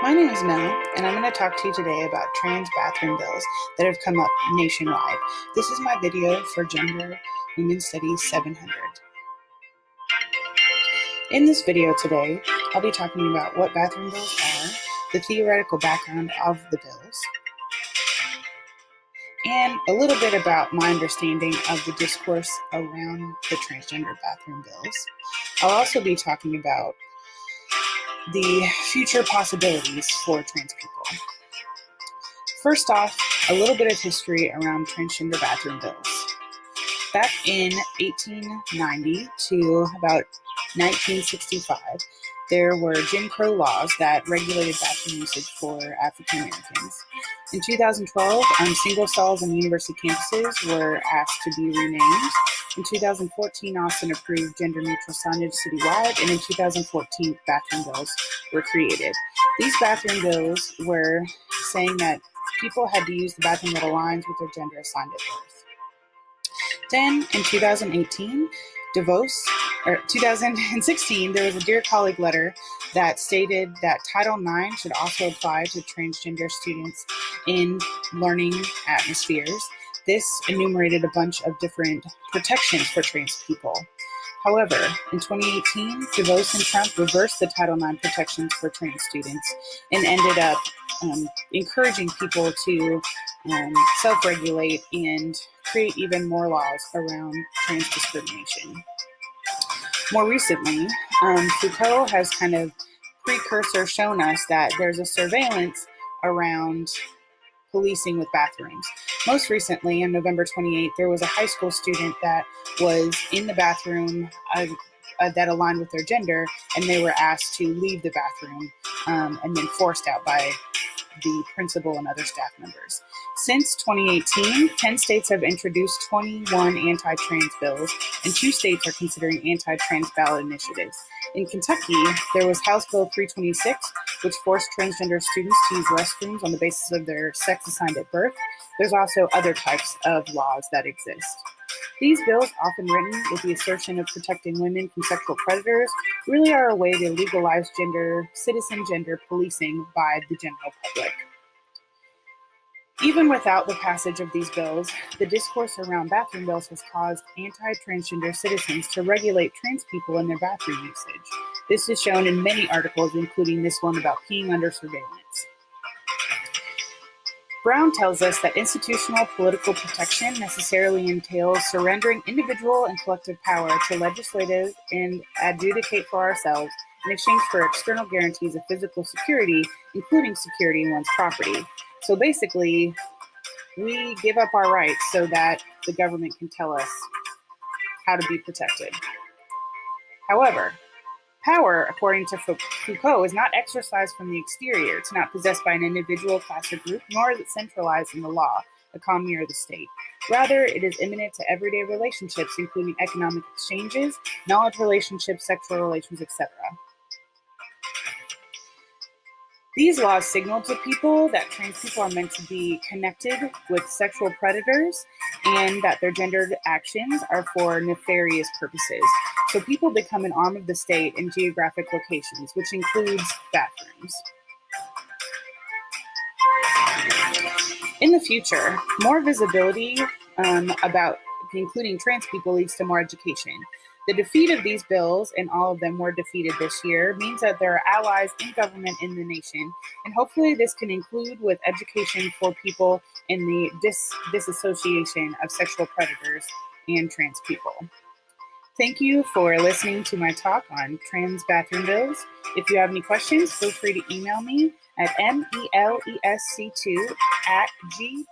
My name is Mel, and I'm going to talk to you today about trans bathroom bills that have come up nationwide. This is my video for Gender Women's Studies 700. In this video today, I'll be talking about what bathroom bills are, the theoretical background of the bills, and a little bit about my understanding of the discourse around the transgender bathroom bills. I'll also be talking about the future possibilities for trans people. First off, a little bit of history around transgender bathroom bills. Back in 1890 to about 1965, there were Jim Crow laws that regulated bathroom usage for African Americans. In 2012, single stalls on university campuses were asked to be renamed. In 2014, Austin approved gender-neutral signage citywide, and in 2014, bathroom bills were created. These bathroom bills were saying that people had to use the bathroom that aligns with their gender assigned at birth. Then, in 2016, there was a Dear Colleague letter that stated that Title IX should also apply to transgender students in learning atmospheres. This enumerated a bunch of different protections for trans people. However, in 2018, DeVos and Trump reversed the Title IX protections for trans students and ended up encouraging people to self-regulate and create even more laws around trans discrimination. More recently, Foucault has kind of precursor shown us that there's a surveillance around policing with bathrooms. Most recently, on November 28th, there was a high school student that was in the bathroom that aligned with their gender, and they were asked to leave the bathroom and then forced out by the principal and other staff members. Since 2018, 10 states have introduced 21 anti-trans bills, and 2 states are considering anti-trans ballot initiatives. In Kentucky, there was House Bill 326, which forced transgender students to use restrooms on the basis of their sex assigned at birth. There's also other types of laws that exist. These bills, often written with the assertion of protecting women from sexual predators, really are a way to legalize citizen gender policing by the general public. Even without the passage of these bills, the discourse around bathroom bills has caused anti-transgender citizens to regulate trans people in their bathroom usage. This is shown in many articles, including this one about peeing under surveillance. Brown tells us that institutional political protection necessarily entails surrendering individual and collective power to legislative and adjudicate for ourselves in exchange for external guarantees of physical security, including security in one's property. So basically, we give up our rights so that the government can tell us how to be protected. However, power, according to Foucault, is not exercised from the exterior. It's not possessed by an individual, class, or group, nor is it centralized in the law, economy, or the state. Rather, it is immanent to everyday relationships, including economic exchanges, knowledge relationships, sexual relations, etc. These laws signal to people that trans people are meant to be connected with sexual predators and that their gendered actions are for nefarious purposes. So people become an arm of the state in geographic locations, which includes bathrooms. In the future, more visibility about including trans people leads to more education. The defeat of these bills, and all of them were defeated this year, means that there are allies in government in the nation, and hopefully this can include with education for people in the disassociation of sexual predators and trans people. Thank you for listening to my talk on trans bathroom bills. If you have any questions, feel free to email me at melesc2@g.uky.